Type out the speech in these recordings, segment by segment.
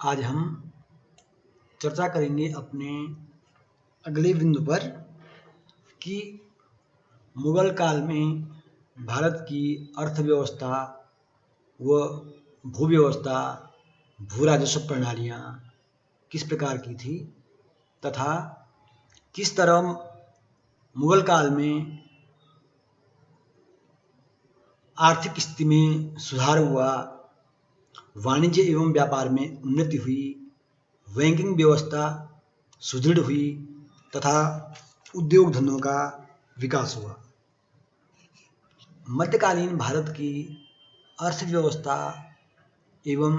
आज हम चर्चा करेंगे अपने अगले बिंदु पर कि मुगल काल में भारत की अर्थव्यवस्था व भूव्यवस्था, भू राजस्व प्रणालियाँ किस प्रकार की थी तथा किस तरह मुगल काल में आर्थिक स्थिति में सुधार हुआ, वाणिज्य एवं व्यापार में उन्नति हुई, बैंकिंग व्यवस्था सुदृढ़ हुई तथा उद्योग धंधों का विकास हुआ। मध्यकालीन भारत की अर्थव्यवस्था एवं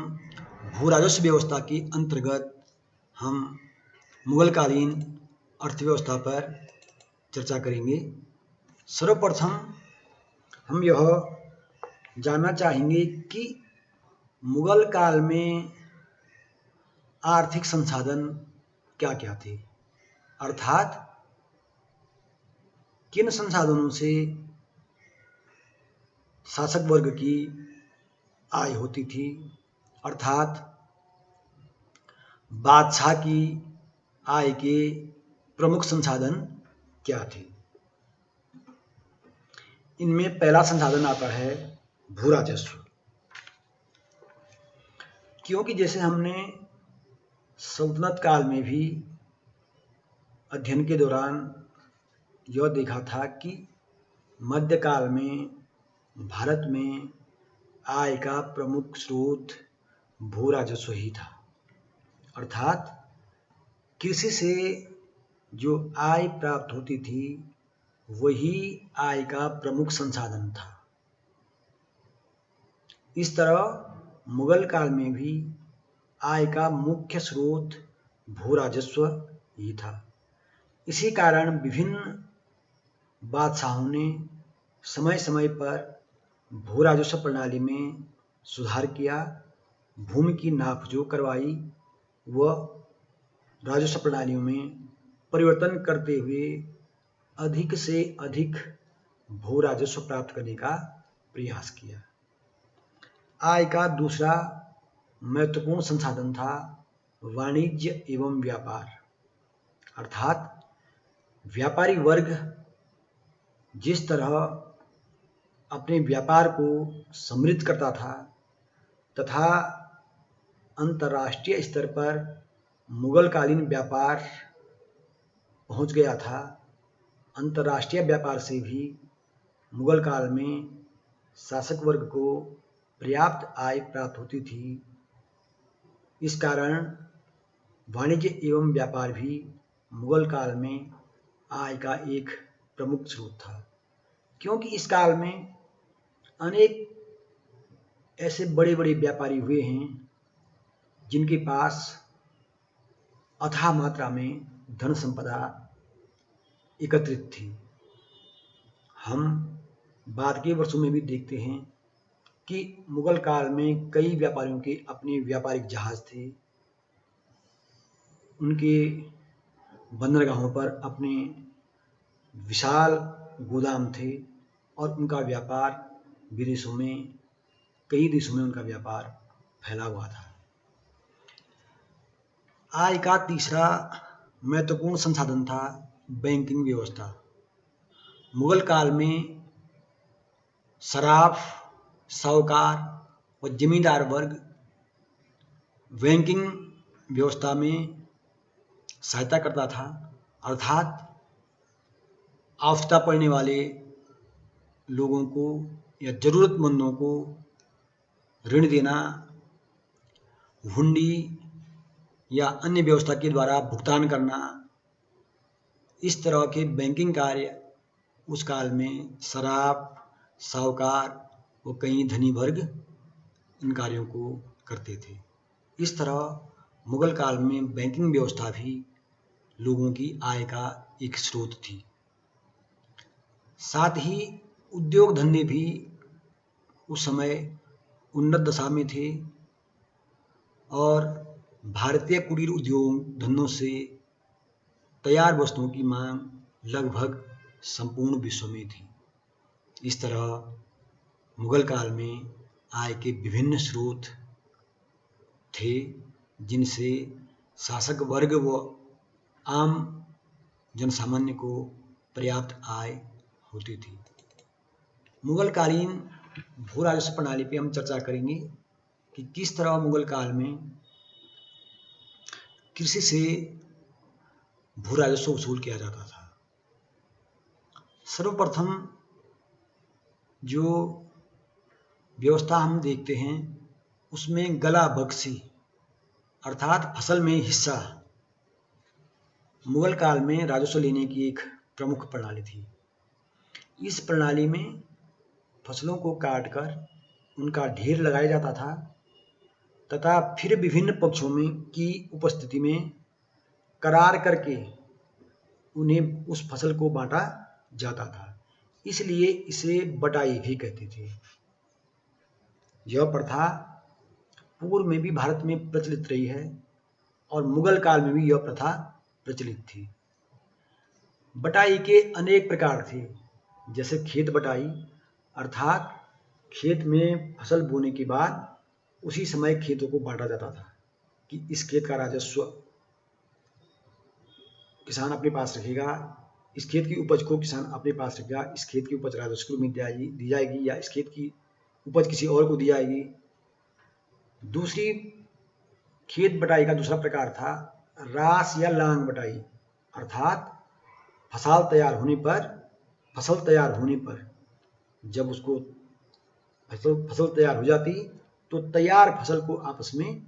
भू राजस्व व्यवस्था के अंतर्गत हम मुगलकालीन अर्थव्यवस्था पर चर्चा करेंगे। सर्वप्रथम हम यह जानना चाहेंगे कि मुगल काल में आर्थिक संसाधन क्या क्या थे, अर्थात किन संसाधनों से शासक वर्ग की आय होती थी, अर्थात बादशाह की आय के प्रमुख संसाधन क्या थे। इनमें पहला संसाधन आता है भू राजस्व। क्योंकि जैसे हमने सल्तनत काल में भी अध्ययन के दौरान यह देखा था कि मध्यकाल में भारत में आय का प्रमुख स्रोत भू राजस्व ही था, अर्थात कृषि से जो आय प्राप्त होती थी वही आय का प्रमुख संसाधन था। इस तरह मुगल काल में भी आय का मुख्य स्रोत भू राजस्व ही था। इसी कारण विभिन्न बादशाहों ने समय समय पर भू राजस्व प्रणाली में सुधार किया, भूमि की नापजोख करवाई व राजस्व प्रणालियों में परिवर्तन करते हुए अधिक से अधिक भू राजस्व प्राप्त करने का प्रयास किया। आय का दूसरा महत्वपूर्ण संसाधन था वाणिज्य एवं व्यापार, अर्थात व्यापारी वर्ग जिस तरह अपने व्यापार को समृद्ध करता था तथा अंतर्राष्ट्रीय स्तर पर मुगलकालीन व्यापार पहुंच गया था। अंतर्राष्ट्रीय व्यापार से भी मुगल काल में शासक वर्ग को पर्याप्त आय प्राप्त होती थी। इस कारण वाणिज्य एवं व्यापार भी मुगल काल में आय का एक प्रमुख स्रोत था। क्योंकि इस काल में अनेक ऐसे बड़े बड़े व्यापारी हुए हैं जिनके पास अथाह मात्रा में धन संपदा एकत्रित थी। हम बाद के वर्षों में भी देखते हैं कि मुगल काल में कई व्यापारियों के अपने व्यापारिक जहाज थे, उनके बंदरगाहों पर अपने विशाल गोदाम थे और उनका व्यापार विदेशों में, कई देशों में उनका व्यापार फैला हुआ था। आय का तीसरा महत्वपूर्ण संसाधन था बैंकिंग व्यवस्था। मुगल काल में सराफ, साहूकार व जमींदार वर्ग बैंकिंग व्यवस्था में सहायता करता था, अर्थात आवश्यकता पड़ने वाले लोगों को या जरूरतमंदों को ऋण देना, हुंडी या अन्य व्यवस्था के द्वारा भुगतान करना, इस तरह के बैंकिंग कार्य उस काल में सराफ, साहूकार व कई धनी वर्ग इन कार्यों को करते थे। इस तरह मुगल काल में बैंकिंग व्यवस्था भी लोगों की आय का एक स्रोत थी। साथ ही उद्योग धंधे भी उस समय उन्नत दशा में थे और भारतीय कुटीर उद्योग धंधों से तैयार वस्तुओं की मांग लगभग संपूर्ण विश्व में थी। इस तरह मुगल काल में आय के विभिन्न स्रोत थे जिनसे शासक वर्ग व आम जनसामान्य को पर्याप्त आय होती थी। मुगलकालीन भू राजस्व प्रणाली पे हम चर्चा करेंगे कि किस तरह मुगल काल में कृषि से भू राजस्व वसूल किया जाता था। सर्वप्रथम जो व्यवस्था हम देखते हैं उसमें गला बख्शी अर्थात फसल में हिस्सा मुगल काल में राजस्व लेने की एक प्रमुख प्रणाली थी। इस प्रणाली में फसलों को काटकर उनका ढेर लगाया जाता था तथा फिर विभिन्न पक्षों में की उपस्थिति में करार करके उन्हें उस फसल को बांटा जाता था, इसलिए इसे बटाई भी कहते थे। यह प्रथा पूर्व में भी भारत में प्रचलित रही है और मुगल काल में भी यह प्रथा प्रचलित थी। बटाई के अनेक प्रकार थे, जैसे खेत बटाई अर्थात खेत में फसल बोने के बाद उसी समय खेतों को बांटा जाता था कि इस खेत का राजस्व किसान अपने पास रखेगा, इस खेत की उपज को किसान अपने पास रखेगा, इस खेत की उपज राजस्व में दी जाएगी या इस खेत की उपज किसी और को दी जाएगी। दूसरी खेत बटाई का दूसरा प्रकार था रास या लांग बटाई अर्थात फसल तैयार होने पर जब उसको फसल तैयार हो जाती तो तैयार फसल को आपस में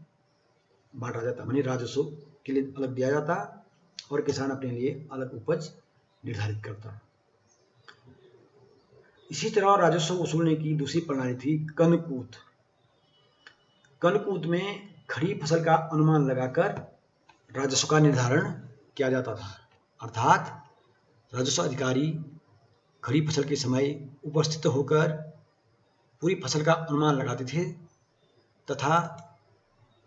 बांटा जाता, माने राजस्व के लिए अलग दिया जाता और किसान अपने लिए अलग उपज निर्धारित करता। इसी तरह राजस्व वसूलने की दूसरी प्रणाली थी कनकूत। कनकूत में खड़ी फसल का अनुमान लगाकर राजस्व का निर्धारण किया जाता था, अर्थात राजस्व अधिकारी खड़ी फसल के समय उपस्थित होकर पूरी फसल का अनुमान लगाते थे तथा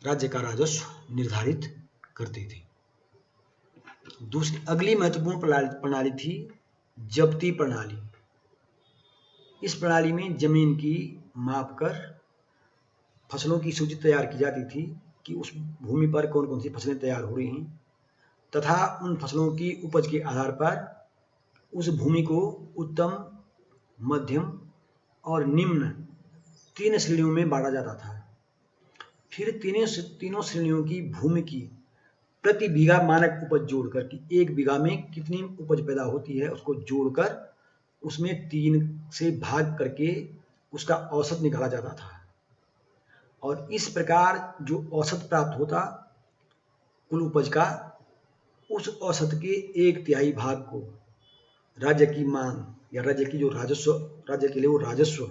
राज्य का राजस्व निर्धारित करते थे। दूसरी अगली महत्वपूर्ण प्रणाली थी जब्ती प्रणाली। इस प्रणाली में जमीन की माप कर फसलों की सूची तैयार की जाती थी कि उस भूमि पर कौन कौन सी फसलें तैयार हो रही हैं तथा उन फसलों की उपज के आधार पर उस भूमि को उत्तम, मध्यम और निम्न 3 श्रेणियों में बांटा जाता था। फिर तीनों श्रेणियों की भूमि की प्रति बीघा मानक उपज जोड़कर कि 1 बीघा में कितनी उपज पैदा होती है उसको जोड़कर उसमें 3 से भाग करके उसका औसत निकाला जाता था और इस प्रकार जो औसत प्राप्त होता कुल उपज का, उस औसत के 1/3 भाग को राज्य की मांग या राज्य की जो राजस्व, राज्य के लिए वो राजस्व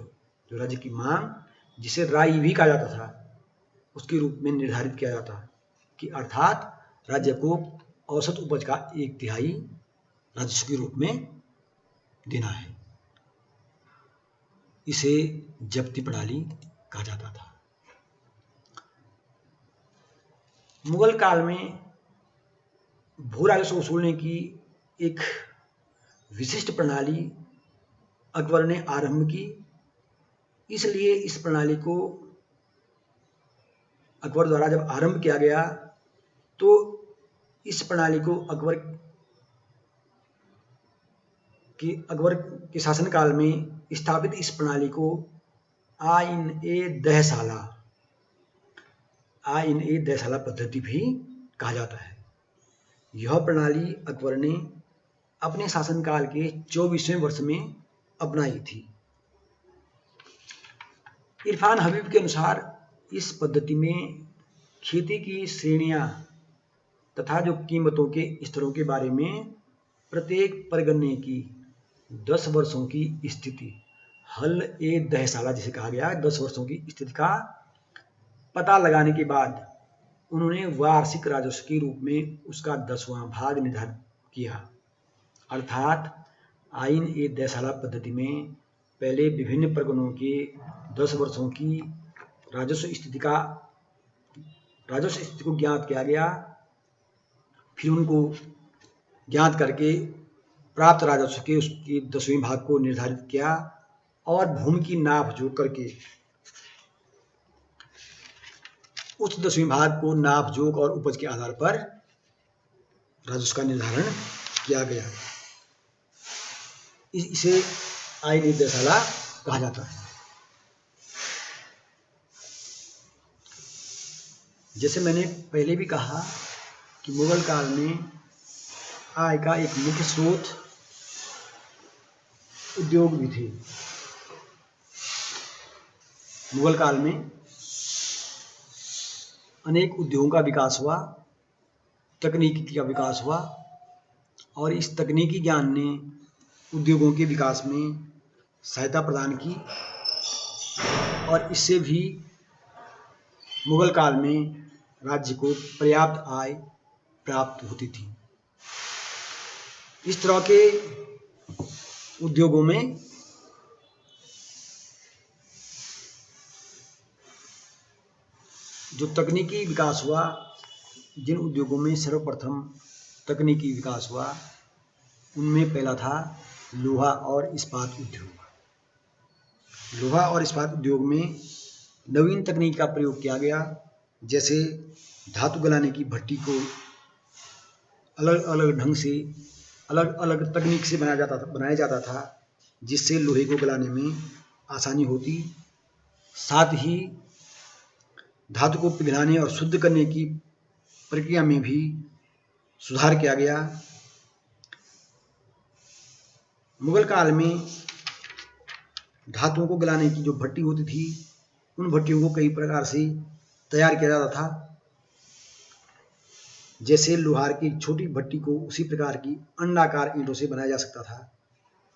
जो राज्य की मांग जिसे राई भी कहा जाता था उसके रूप में निर्धारित किया जाता कि अर्थात राज्य को औसत उपज का 1/3 राजस्व के रूप में देना है। इसे जब्ती प्रणाली कहा जाता था। मुगल काल में भू राजस्व वसूलने की एक विशिष्ट प्रणाली अकबर ने आरंभ की, इसलिए इस प्रणाली को अकबर द्वारा जब आरंभ किया गया तो इस प्रणाली को अकबर के शासनकाल में स्थापित इस प्रणाली को आइन-ए-दहसाला पद्धति भी कहा जाता है। यह प्रणाली अकबर ने अपने शासनकाल के 24वें वर्ष में अपनाई थी। इरफान हबीब के अनुसार इस पद्धति में खेती की श्रेणियां तथा जो कीमतों के स्तरों के बारे में प्रत्येक परगने की 10 वर्षों की स्थिति, हल-ए-दहसाला जिसे कहा गया, 10 वर्षों की स्थिति का पता लगाने के बाद उन्होंने वार्षिक राजस्व के रूप में उसका 10वां भाग निर्धारित किया। अर्थात आइन-ए-दहसाला पद्धति में पहले विभिन्न परगनों के 10 वर्षों की राजस्व स्थिति को ज्ञात किया गया, फिर उनको ज्ञात करके प्राप्त राजस्व के उसके 10वें भाग को निर्धारित किया और भूमि की नाप जोड़ करके उस 10वें भाग को नाप जोख और उपज के आधार पर राजस्व का निर्धारण किया गया। इसे आय निर्देशाला कहा जाता है। जैसे मैंने पहले भी कहा कि मुगल काल में आय का एक मुख्य स्रोत उद्योग भी थे। मुगल काल में अनेक उद्योगों का विकास हुआ, तकनीकी का विकास हुआ और इस तकनीकी ज्ञान ने उद्योगों के विकास में सहायता प्रदान की और इससे भी मुगल काल में राज्य को पर्याप्त आय प्राप्त होती थी। इस तरह के उद्योगों में जो तकनीकी विकास हुआ, जिन उद्योगों में सर्वप्रथम तकनीकी विकास हुआ, उनमें पहला था लोहा और इस्पात उद्योग। लोहा और इस्पात उद्योग में नवीन तकनीक का प्रयोग किया गया, जैसे धातु गलाने की भट्टी को अलग अलग ढंग से, अलग अलग तकनीक से बनाया जाता था, जिससे लोहे को गलाने में आसानी होती। साथ ही धातु को पिघलाने और शुद्ध करने की प्रक्रिया में भी सुधार किया गया। मुगल काल में धातुओं को गलाने की जो भट्टी होती थी, उन भट्टियों को कई प्रकार से तैयार किया जाता था। जैसे लोहार की छोटी भट्टी को उसी प्रकार की अंडाकार ईंटों से बनाया जा सकता था,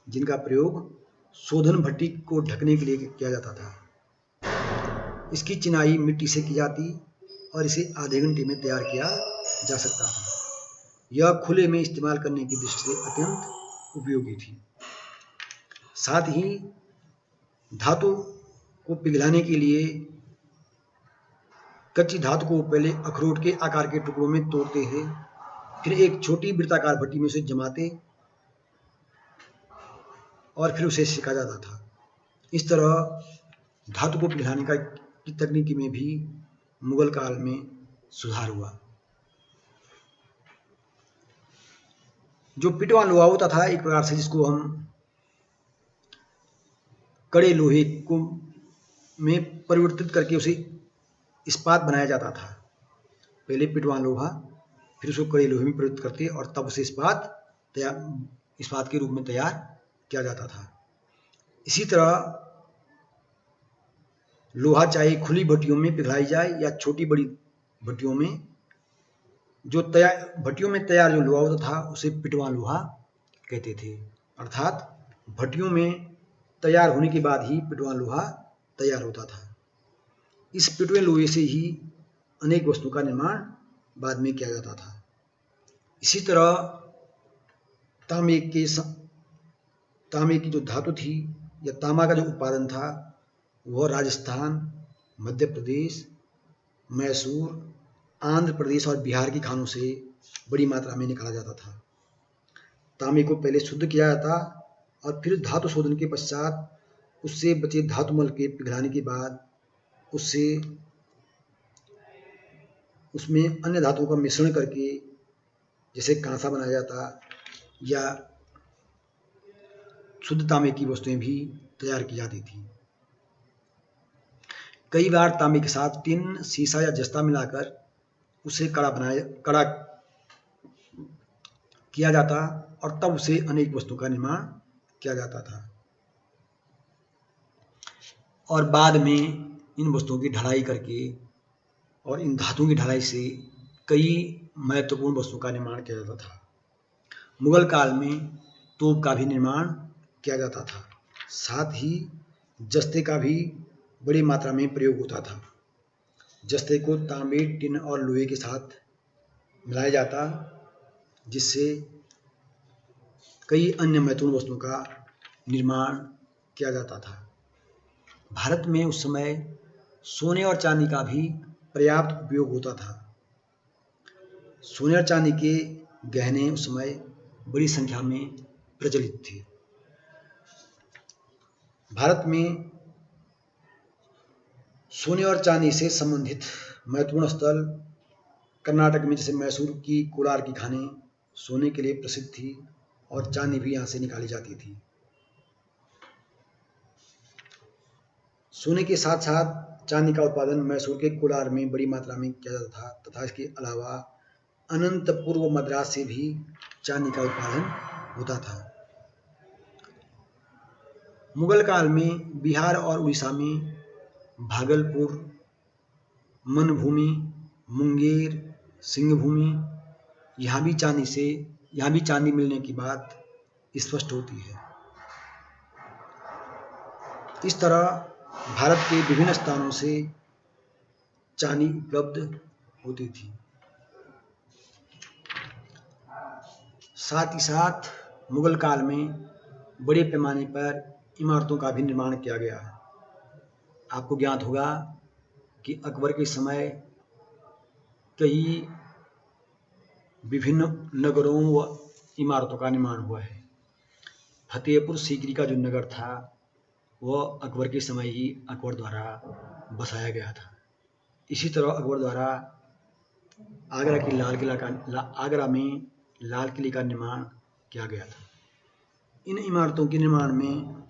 जिनका प्रयोग शोधन भट्टी को ढकने के लिए किया जाता था। इसकी चिनाई मिट्टी से की जाती और इसे आधे घंटे में तैयार किया जा सकता था। यह खुले में इस्तेमाल करने की दृष्टि से अत्यंत उपयोगी थी। साथ ही धातु को पिघलाने के लिए कच्ची धातु को पहले अखरोट के आकार के टुकड़ों में तोड़ते थे, फिर एक छोटी वृत्ताकार भट्टी में उसे जमाते और फिर उसे सेका जाता था। इस तरह धातु को पिघलाने की तकनीकी में भी मुगल काल में सुधार हुआ। जो पिटवा लोहा होता था एक प्रकार से, जिसको हम कड़े लोहे को में परिवर्तित करके उसे इस्पात बनाया जाता था। पहले पिटवा लोहा, फिर उसको कड़े लोहे में परिवर्तित करते और तब उसे इस्पात के रूप में तैयार किया जाता था। इसी तरह लोहा चाहे खुली भट्टियों में पिघलाई जाए या छोटी बड़ी भट्टियों में, भट्टियों में तैयार जो लोहा होता था उसे पिटवा लोहा कहते थे। अर्थात भट्टियों में तैयार होने के बाद ही पिटवा लोहा तैयार होता था। इस पिटवे लोहे से ही अनेक वस्तुओं का निर्माण बाद में किया जाता था। इसी तरह तांबे की जो धातु थी या तांबा का जो उत्पादन था, वह राजस्थान, मध्य प्रदेश, मैसूर, आंध्र प्रदेश और बिहार की खानों से बड़ी मात्रा में निकाला जाता था। तांबे को पहले शुद्ध किया जाता और फिर धातु शोधन के पश्चात उससे बचे धातुमल के पिघलाने के बाद उसमें अन्य धातुओं का मिश्रण करके जैसे कांसा बनाया जाता या शुद्ध तांबे की वस्तुएं भी तैयार की जाती थी। कई बार तांबे के साथ टिन, सीसा या जस्ता मिलाकर उसे कड़ा किया जाता और तब उसे अनेक वस्तुओं का निर्माण किया जाता था। और बाद में इन वस्तुओं की ढलाई करके और इन धातुओं की ढलाई से कई महत्वपूर्ण वस्तुओं का निर्माण किया जाता था। मुगल काल में तोप का भी निर्माण किया जाता था। साथ ही जस्ते का भी बड़ी मात्रा में प्रयोग होता था। जस्ते को तांबे, टिन और लोहे के साथ मिलाया जाता, जिससे कई अन्य महत्वपूर्ण वस्तुओं का निर्माण किया जाता था। भारत में उस समय सोने और चांदी का भी पर्याप्त उपयोग होता था। सोने और चांदी के गहने उस समय बड़ी संख्या में प्रचलित थे। भारत में सोने और चांदी से संबंधित महत्वपूर्ण स्थल कर्नाटक में जैसे मैसूर की कोलार की खानें सोने के लिए प्रसिद्ध थी और चांदी भी यहाँ से निकाली जाती थी। सोने के साथ साथ चांदी का उत्पादन मैसूर के कोलार में बड़ी मात्रा में किया जाता था तथा इसके अलावा अनंतपुर व मद्रास से भी चांदी का उत्पादन होता था। मुगल काल में बिहार और उड़ीसा में भागलपुर, मनभूमि, मुंगेर, सिंहभूमि यहाँ भी चांदी मिलने की बात स्पष्ट होती है। इस तरह भारत के विभिन्न स्थानों से चांदी उपलब्ध होती थी। साथ ही साथ मुगल काल में बड़े पैमाने पर इमारतों का भी निर्माण किया गया। आपको ज्ञात होगा कि अकबर के समय कई विभिन्न नगरों व इमारतों का निर्माण हुआ है। फतेहपुर सीकरी का जो नगर था वह अकबर के समय ही अकबर द्वारा बसाया गया था। इसी तरह अकबर द्वारा आगरा में लाल किले का निर्माण किया गया था। इन इमारतों के निर्माण में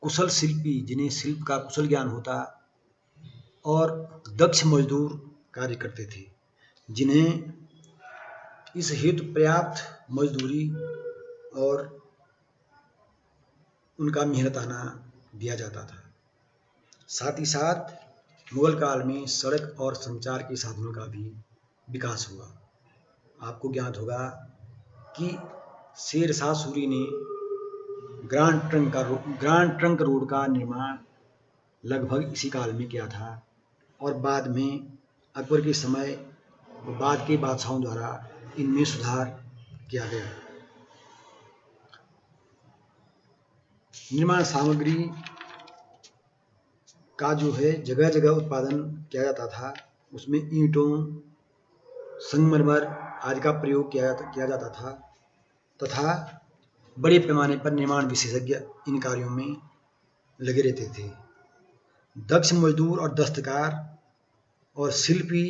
कुशल शिल्पी, जिन्हें शिल्प का कुशल ज्ञान होता, और दक्ष मजदूर कार्य करते थे, जिन्हें इस हेतु पर्याप्त मजदूरी और उनका मेहनताना दिया जाता था। साथ ही साथ मुगल काल में सड़क और संचार के साधनों का भी विकास हुआ। आपको ज्ञात होगा कि शेर शाह सूरी ने ग्रांड ट्रंक रोड का निर्माण लगभग इसी काल में किया था और बाद में अकबर के समय बाद के बादशाहों द्वारा इनमें सुधार किया गया। निर्माण सामग्री का जो है जगह जगह उत्पादन किया जाता था, उसमें ईंटों, संगमरमर आदि का प्रयोग किया जाता था तथा बड़े पैमाने पर निर्माण विशेषज्ञ इन कार्यों में लगे रहते थे। दक्ष मजदूर और दस्तकार और शिल्पी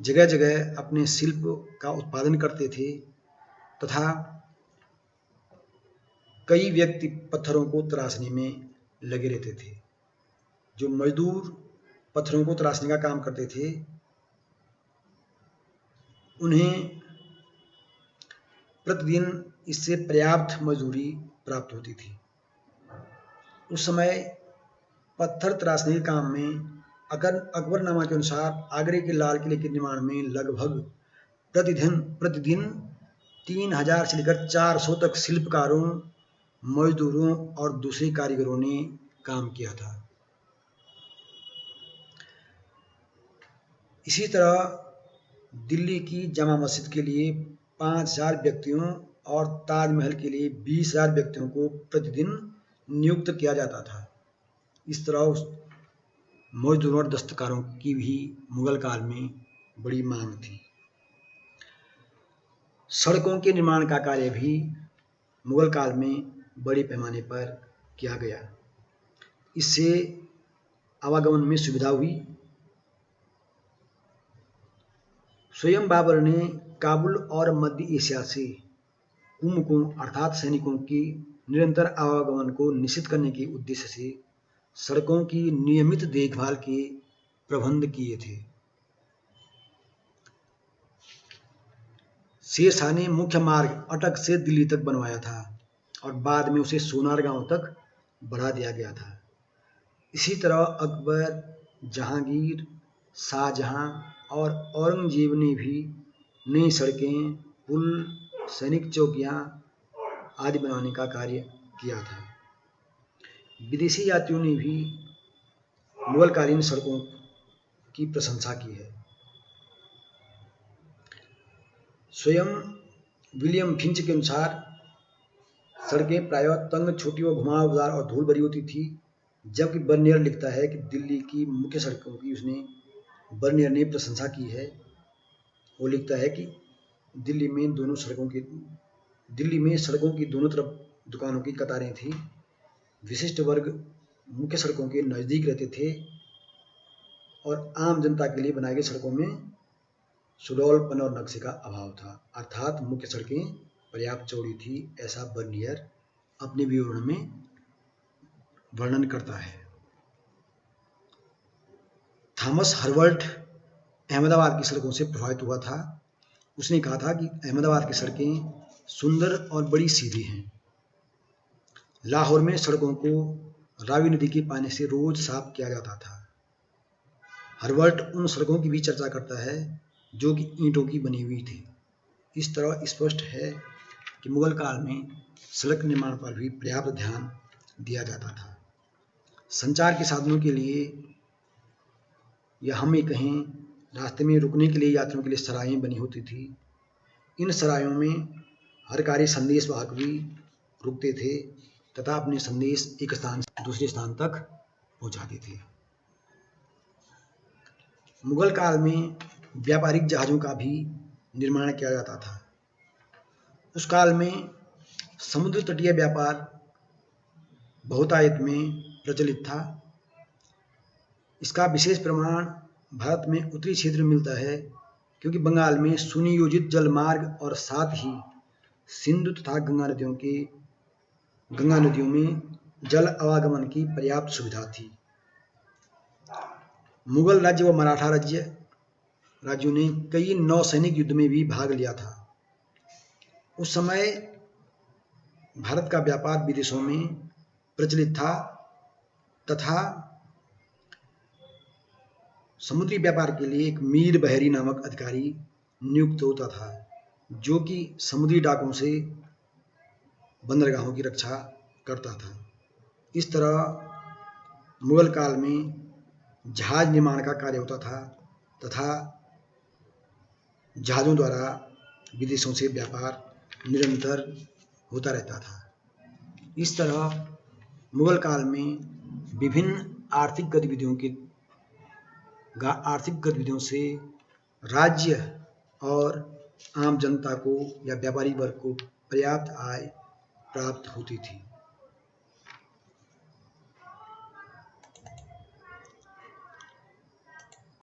जगह जगह अपने शिल्प का उत्पादन करते थे तथा कई व्यक्ति पत्थरों को तराशने में लगे रहते थे। जो मजदूर पत्थरों को तराशने का काम करते थे, उन्हें प्रतिदिन इससे पर्याप्त मजदूरी प्राप्त होती थी। उस समय पत्थर तराशने के काम में अकबरनामा के अनुसार आगरे के लाल किले के निर्माण में लगभग प्रतिदिन 3000 से लेकर 400 तक शिल्पकारों, मजदूरों और दूसरे कारीगरों ने काम किया था। इसी तरह दिल्ली की जामा मस्जिद के लिए 5000 व्यक्तियों और ताजमहल के लिए 20,000 व्यक्तियों को प्रतिदिन नियुक्त किया जाता था। इस तरह मजदूरों और दस्तकारों की भी मुगल काल में बड़ी मांग थी। सड़कों के निर्माण का कार्य भी मुगल काल में बड़े पैमाने पर किया गया। इससे आवागमन में सुविधा हुई। स्वयं बाबर ने काबुल और मध्य एशिया से कुमकों अर्थात सैनिकों की निरंतर आवागमन को निश्चित करने के उद्देश्य से सड़कों की नियमित देखभाल के प्रबंध किए थे। शेर शाह ने मुख्य मार्ग अटक से दिल्ली तक बनवाया था और बाद में उसे सोनारगांव तक बढ़ा दिया गया था। इसी तरह अकबर, जहांगीर, शाहजहां और औरंगजेब ने भी नई सड़कें, पुल, सैनिक चौकियां आदि बनाने का कार्य किया था। विदेशी यात्रियों ने भी मुगलकालीन सड़कों की प्रशंसा की है। स्वयं विलियम फिंच के अनुसार सड़कें प्रायः तंग, छोटी व घुमावदार और धूल भरी होती थी, जबकि बर्नियर लिखता है कि दिल्ली की मुख्य सड़कों की बर्नियर ने प्रशंसा की है। वो लिखता है कि दिल्ली में सड़कों की दोनों तरफ दुकानों की कतारें थी। विशिष्ट वर्ग मुख्य सड़कों के नज़दीक रहते थे और आम जनता के लिए बनाई गई सड़कों में सुडौलपन और नक्शे का अभाव था, अर्थात मुख्य सड़कें पर्याप्त चौड़ी थी, ऐसा बर्नियर अपने विवरण में वर्णन करता है। थॉमस हर्बर्ट अहमदाबाद की सड़कों से प्रभावित हुआ था। उसने कहा था कि अहमदाबाद की सड़कें सुंदर और बड़ी सीधी हैं। लाहौर में सड़कों को रावी नदी के पानी से रोज साफ किया जाता था। हर्बर्ट उन सड़कों की भी चर्चा करता है जो कि ईंटों की बनी हुई थी। इस तरह स्पष्ट है कि मुगल काल में सड़क निर्माण पर भी पर्याप्त ध्यान दिया जाता था। संचार के साधनों के लिए या हम ये कहें रास्ते में रुकने के लिए यात्रियों के लिए सरायें बनी होती थी। इन सरायों में हरकारी संदेश वाहक भी रुकते थे तथा अपने संदेश एक स्थान से दूसरे स्थान तक पहुंचाते थे। मुगल काल में व्यापारिक जहाज़ों का भी निर्माण किया जाता था। उस काल में समुद्र तटीय व्यापार बहुतायत में प्रचलित था। इसका विशेष प्रमाण भारत में उत्तरी क्षेत्र में मिलता है, क्योंकि बंगाल में सुनियोजित जल मार्ग और साथ ही सिंधु तथा गंगा नदियों में जल आवागमन की पर्याप्त सुविधा थी। मुगल राज्य व मराठा राज्यों ने कई नौसैनिक युद्ध में भी भाग लिया था। उस समय भारत का व्यापार विदेशों में प्रचलित था तथा समुद्री व्यापार के लिए एक मीर बहरी नामक अधिकारी नियुक्त होता था, जो कि समुद्री डाकों से बंदरगाहों की रक्षा करता था। इस तरह मुगल काल में जहाज निर्माण का कार्य होता था तथा जहाज़ों द्वारा विदेशों से व्यापार निरंतर होता रहता था। इस तरह मुगल काल में विभिन्न आर्थिक गतिविधियों से राज्य और आम जनता को या व्यापारी वर्ग को पर्याप्त आय प्राप्त होती थी।